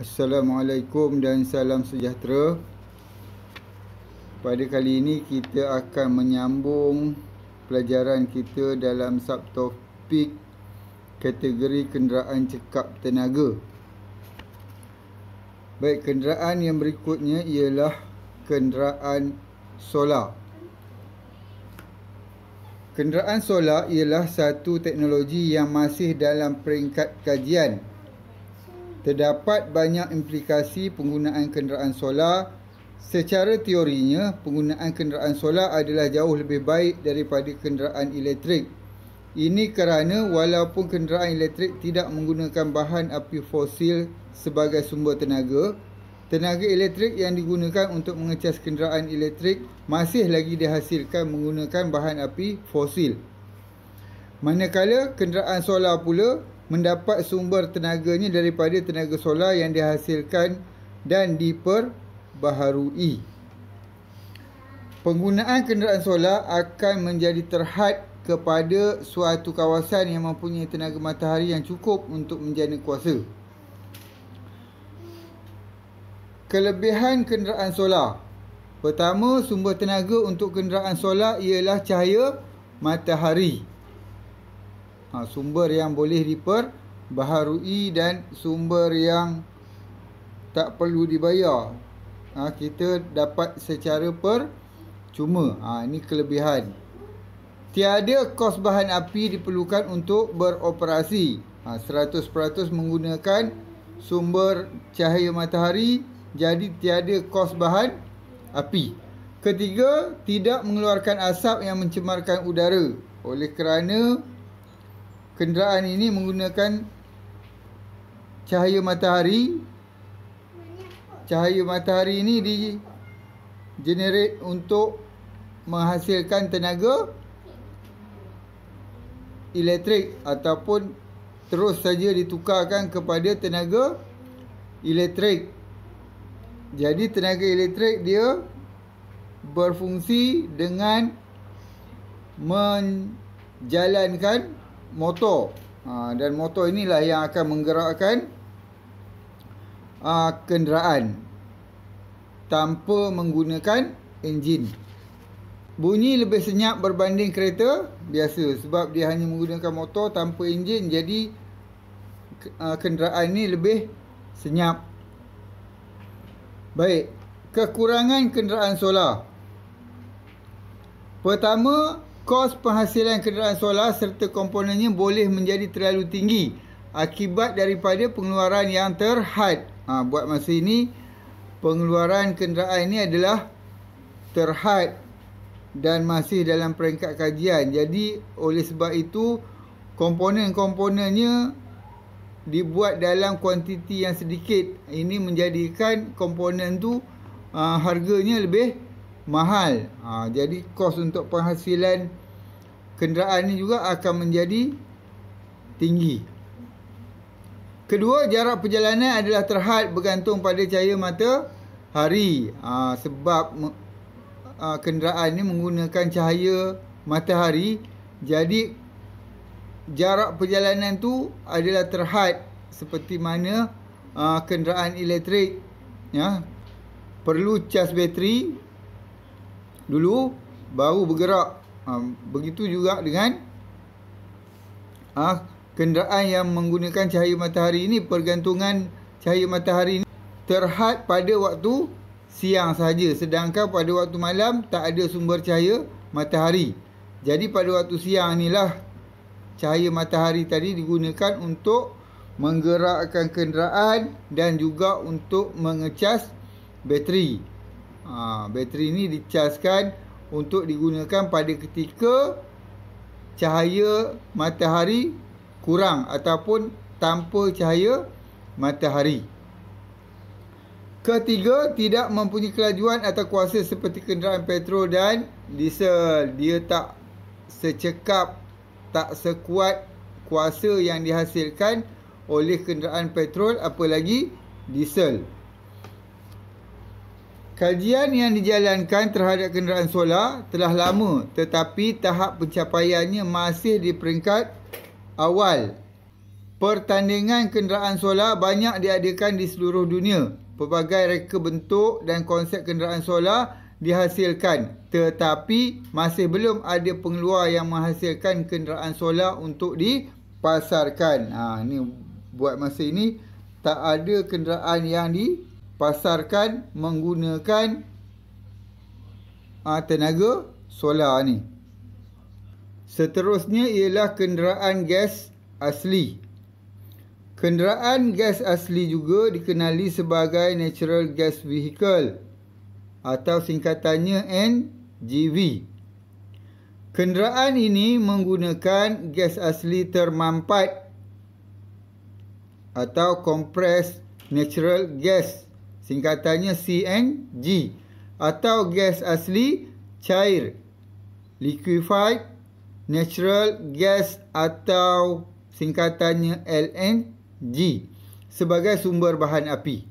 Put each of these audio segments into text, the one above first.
Assalamualaikum dan salam sejahtera. Pada kali ini kita akan menyambung pelajaran kita dalam subtopik kategori kenderaan cekap tenaga. Baik, kenderaan yang berikutnya ialah kenderaan solar. Kenderaan solar ialah satu teknologi yang masih dalam peringkat kajian. Terdapat banyak implikasi penggunaan kenderaan solar. Secara teorinya, penggunaan kenderaan solar adalah jauh lebih baik daripada kenderaan elektrik. Ini kerana walaupun kenderaan elektrik tidak menggunakan bahan api fosil sebagai sumber tenaga, tenaga elektrik yang digunakan untuk mengecas kenderaan elektrik masih lagi dihasilkan menggunakan bahan api fosil. Manakala kenderaan solar pula mendapat sumber tenaganya daripada tenaga solar yang dihasilkan dan diperbaharui. Penggunaan kenderaan solar akan menjadi terhad kepada suatu kawasan yang mempunyai tenaga matahari yang cukup untuk menjana kuasa. Kelebihan kenderaan solar. Pertama, sumber tenaga untuk kenderaan solar ialah cahaya matahari. Sumber yang boleh diperbaharui dan sumber yang tak perlu dibayar. Kita dapat secara percuma. Ini kelebihan. Tiada kos bahan api diperlukan untuk beroperasi. 100% menggunakan sumber cahaya matahari, jadi tiada kos bahan api. Ketiga, tidak mengeluarkan asap yang mencemarkan udara. Oleh kerana kenderaan ini menggunakan cahaya matahari. Cahaya matahari ini di-generate untuk menghasilkan tenaga elektrik ataupun terus saja ditukarkan kepada tenaga elektrik. Jadi tenaga elektrik dia berfungsi dengan menjalankan motor. Dan motor inilah yang akan menggerakkan kenderaan tanpa menggunakan enjin. Bunyi lebih senyap berbanding kereta biasa sebab dia hanya menggunakan motor tanpa enjin, jadi kenderaan ini lebih senyap. Baik, kekurangan kenderaan solar. Pertama, kos penghasilan kenderaan solar serta komponennya boleh menjadi terlalu tinggi akibat daripada pengeluaran yang terhad. Buat masa ini, pengeluaran kenderaan ini adalah terhad dan masih dalam peringkat kajian. Jadi, oleh sebab itu, komponen-komponennya dibuat dalam kuantiti yang sedikit. Ini menjadikan komponen tu harganya lebih mahal. Jadi kos untuk penghasilan kenderaan ini juga akan menjadi tinggi. Kedua, jarak perjalanan adalah terhad bergantung pada cahaya matahari. Sebab kenderaan ini menggunakan cahaya matahari, jadi jarak perjalanan tu adalah terhad seperti mana kenderaan elektrik perlu cas bateri dulu baru bergerak. Begitu juga dengan kenderaan yang menggunakan cahaya matahari ini. Pergantungan cahaya matahari ini terhad pada waktu siang sahaja, sedangkan pada waktu malam tak ada sumber cahaya matahari. Jadi pada waktu siang inilah cahaya matahari tadi digunakan untuk menggerakkan kenderaan dan juga untuk mengecas bateri. Bateri ini dicaskan untuk digunakan pada ketika cahaya matahari kurang ataupun tanpa cahaya matahari. Ketiga, tidak mempunyai kelajuan atau kuasa seperti kenderaan petrol dan diesel. Dia tak secekap, tak sekuat kuasa yang dihasilkan oleh kenderaan petrol apalagi diesel. Kajian yang dijalankan terhadap kenderaan solar telah lama, tetapi tahap pencapaiannya masih di peringkat awal. Pertandingan kenderaan solar banyak diadakan di seluruh dunia. Pelbagai reka bentuk dan konsep kenderaan solar dihasilkan, tetapi masih belum ada pengeluar yang menghasilkan kenderaan solar untuk dipasarkan. Ni buat masa ini tak ada kenderaan yang dipasarkan menggunakan tenaga solar ni. Seterusnya ialah kenderaan gas asli. Kenderaan gas asli juga dikenali sebagai Natural Gas Vehicle atau singkatannya NGV. Kenderaan ini menggunakan gas asli termampat atau Compressed Natural Gas, singkatannya CNG, atau gas asli cair, Liquefied Natural Gas atau singkatannya LNG, sebagai sumber bahan api.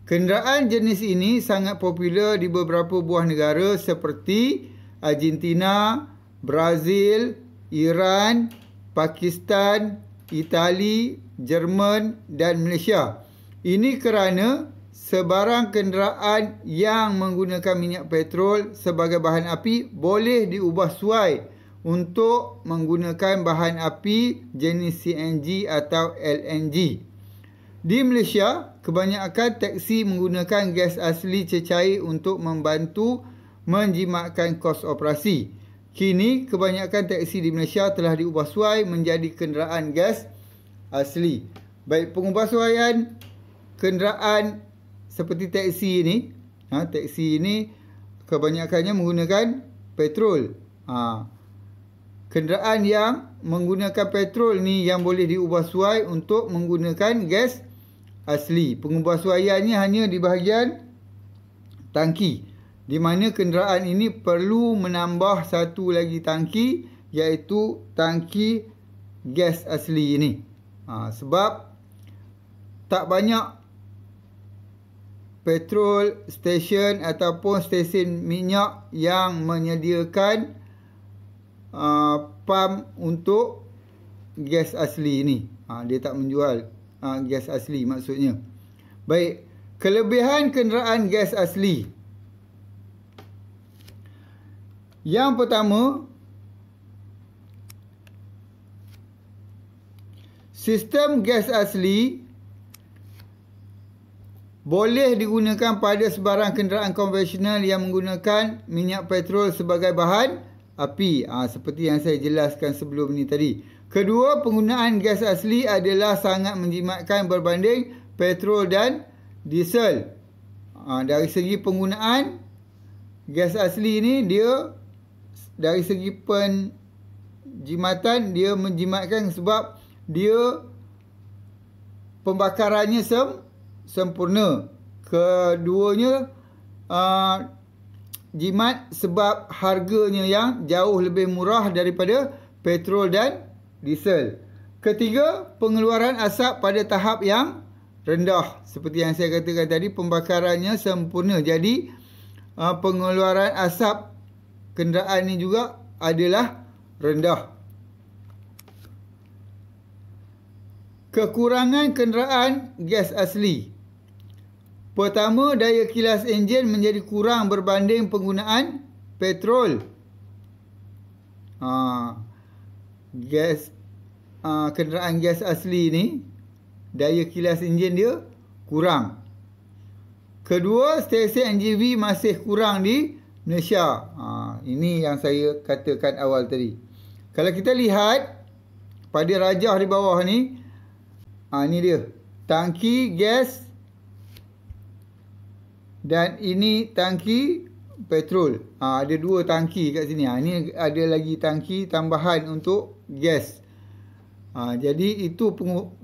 Kenderaan jenis ini sangat popular di beberapa buah negara seperti Argentina, Brazil, Iran, Pakistan, Itali, Jerman dan Malaysia. Ini kerana sebarang kenderaan yang menggunakan minyak petrol sebagai bahan api boleh diubah suai untuk menggunakan bahan api jenis CNG atau LNG. Di Malaysia, kebanyakan teksi menggunakan gas asli cecair untuk membantu menjimatkan kos operasi. Kini, kebanyakan teksi di Malaysia telah diubah suai menjadi kenderaan gas asli. Baik, pengubahsuaian kenderaan seperti teksi ini, teksi ini kebanyakannya menggunakan petrol. Kenderaan yang menggunakan petrol ni yang boleh diubah suai untuk menggunakan gas asli. Pengubahsuaiannya hanya di bahagian tangki, di mana kenderaan ini perlu menambah satu lagi tangki, iaitu tangki gas asli ini. Sebab tak banyak petrol station ataupun stesen minyak yang menyediakan pam untuk gas asli ini. Dia tak menjual gas asli maksudnya. Baik, kelebihan kenderaan gas asli. Yang pertama, sistem gas asli boleh digunakan pada sebarang kenderaan konvensional yang menggunakan minyak petrol sebagai bahan api. Seperti yang saya jelaskan sebelum ni tadi. Kedua, penggunaan gas asli adalah sangat menjimatkan berbanding petrol dan diesel. Dari segi penggunaan gas asli ni, dia dari segi penjimatan, dia menjimatkan sebab dia pembakarannya sempurna. Keduanya jimat sebab harganya yang jauh lebih murah daripada petrol dan diesel. Ketiga, pengeluaran asap pada tahap yang rendah. Seperti yang saya katakan tadi, pembakarannya sempurna. Jadi pengeluaran asap kenderaan ini juga adalah rendah. Kekurangan kenderaan gas asli. Pertama, daya kilas enjin menjadi kurang berbanding penggunaan petrol. Kenderaan gas asli ni, daya kilas enjin dia kurang. Kedua, stesen NGV masih kurang di Malaysia. Ini yang saya katakan awal tadi. Kalau kita lihat pada rajah di bawah ni, ni dia tangki gas dan ini tangki petrol. Ada dua tangki kat sini. Ini ada lagi tangki tambahan untuk gas. Jadi itu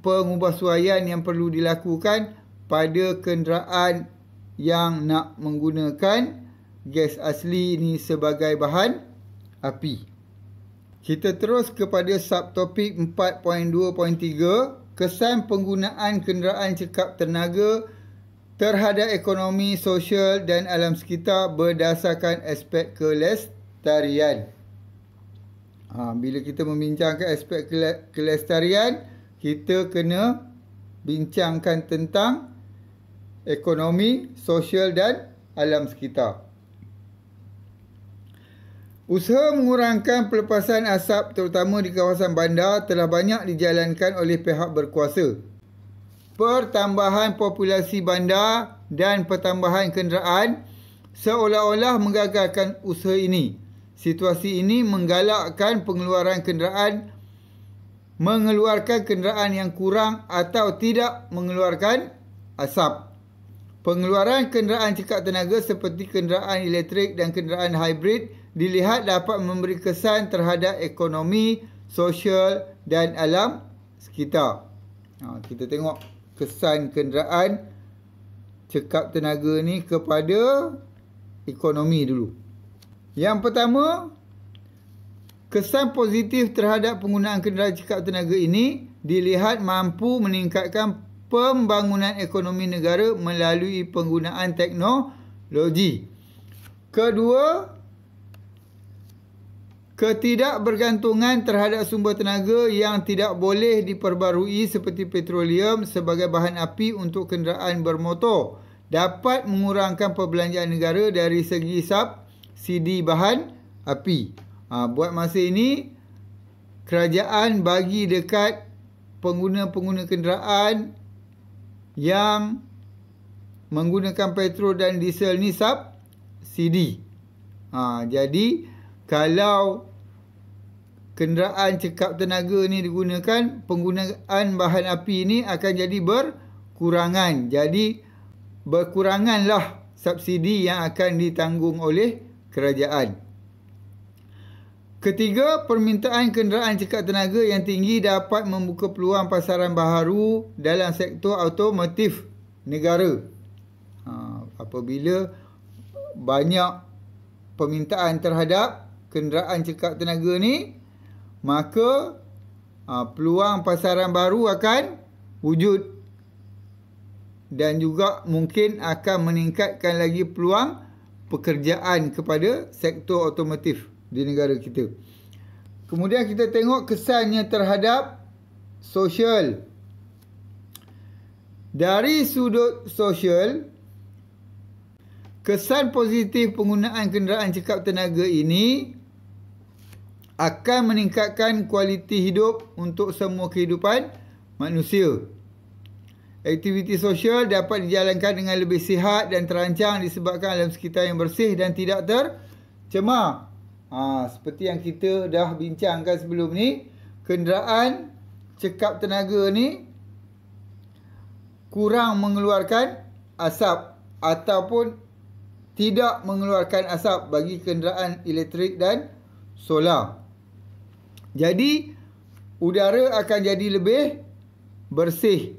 pengubahsuaian yang perlu dilakukan pada kenderaan yang nak menggunakan gas asli ini sebagai bahan api. Kita terus kepada subtopik 4.2.3, kesan penggunaan kenderaan cekap tenaga terhadap ekonomi, sosial dan alam sekitar berdasarkan aspek kelestarian. Bila kita membincangkan aspek kelestarian, kita kena bincangkan tentang ekonomi, sosial dan alam sekitar. Usaha mengurangkan pelepasan asap terutama di kawasan bandar telah banyak dijalankan oleh pihak berkuasa. Pertambahan populasi bandar dan pertambahan kenderaan seolah-olah menggagalkan usaha ini. Situasi ini menggalakkan mengeluarkan kenderaan yang kurang atau tidak mengeluarkan asap. Pengeluaran kenderaan cekap tenaga seperti kenderaan elektrik dan kenderaan hybrid dilihat dapat memberi kesan terhadap ekonomi, sosial dan alam sekitar. Kita tengok kesan kenderaan cekap tenaga ni kepada ekonomi dulu. Yang pertama, kesan positif terhadap penggunaan kenderaan cekap tenaga ini dilihat mampu meningkatkan pembangunan ekonomi negara melalui penggunaan teknologi. Kedua, ketidakbergantungan terhadap sumber tenaga yang tidak boleh diperbarui seperti petroleum sebagai bahan api untuk kenderaan bermotor dapat mengurangkan perbelanjaan negara dari segi subsidi bahan api. Buat masa ini, kerajaan bagi dekat pengguna-pengguna kenderaan yang menggunakan petrol dan diesel ni subsidi. Jadi, kalau kenderaan cekap tenaga ni digunakan, penggunaan bahan api ni akan jadi berkurangan. Jadi, berkuranganlah subsidi yang akan ditanggung oleh kerajaan. Ketiga, permintaan kenderaan cekap tenaga yang tinggi dapat membuka peluang pasaran baharu dalam sektor automotif negara. Apabila banyak permintaan terhadap kenderaan cekap tenaga ni, maka peluang pasaran baru akan wujud dan juga mungkin akan meningkatkan lagi peluang pekerjaan kepada sektor automotif di negara kita. Kemudian kita tengok kesannya terhadap sosial. Dari sudut sosial, kesan positif penggunaan kenderaan cekap tenaga ini akan meningkatkan kualiti hidup untuk semua kehidupan manusia. Aktiviti sosial dapat dijalankan dengan lebih sihat dan terancang disebabkan alam sekitar yang bersih dan tidak tercemar. Seperti yang kita dah bincangkan sebelum ni, kenderaan cekap tenaga ni kurang mengeluarkan asap ataupun tidak mengeluarkan asap bagi kenderaan elektrik dan solar. Jadi, udara akan jadi lebih bersih.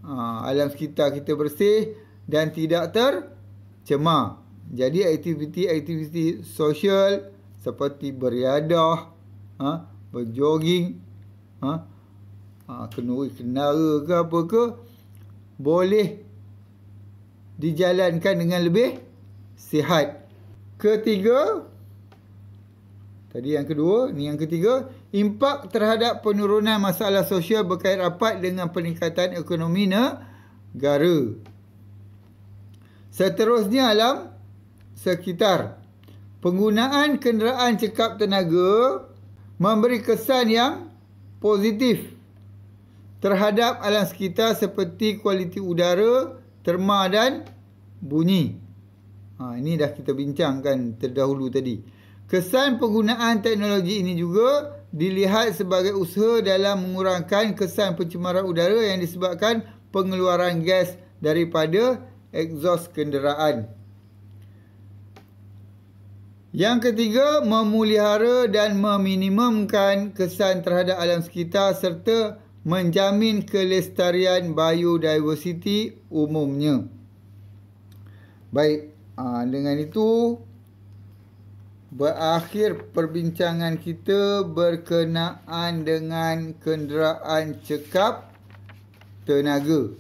Alam sekitar kita bersih dan tidak tercemar. Jadi, aktiviti-aktiviti sosial seperti beriadah, berjoging, kenuri kenara ke apa ke, boleh dijalankan dengan lebih sihat. Ketiga, tadi yang kedua, ni yang ketiga, impak terhadap penurunan masalah sosial berkait rapat dengan peningkatan ekonomi negara. Seterusnya, alam sekitar. Penggunaan kenderaan cekap tenaga memberi kesan yang positif terhadap alam sekitar seperti kualiti udara, terma dan bunyi. Ini dah kita bincangkan terdahulu tadi. Kesan penggunaan teknologi ini juga dilihat sebagai usaha dalam mengurangkan kesan pencemaran udara yang disebabkan pengeluaran gas daripada egzos kenderaan. Yang ketiga, memelihara dan meminimumkan kesan terhadap alam sekitar serta menjamin kelestarian biodiversiti umumnya. Baik, dengan itu berakhir perbincangan kita berkenaan dengan kenderaan cekap tenaga.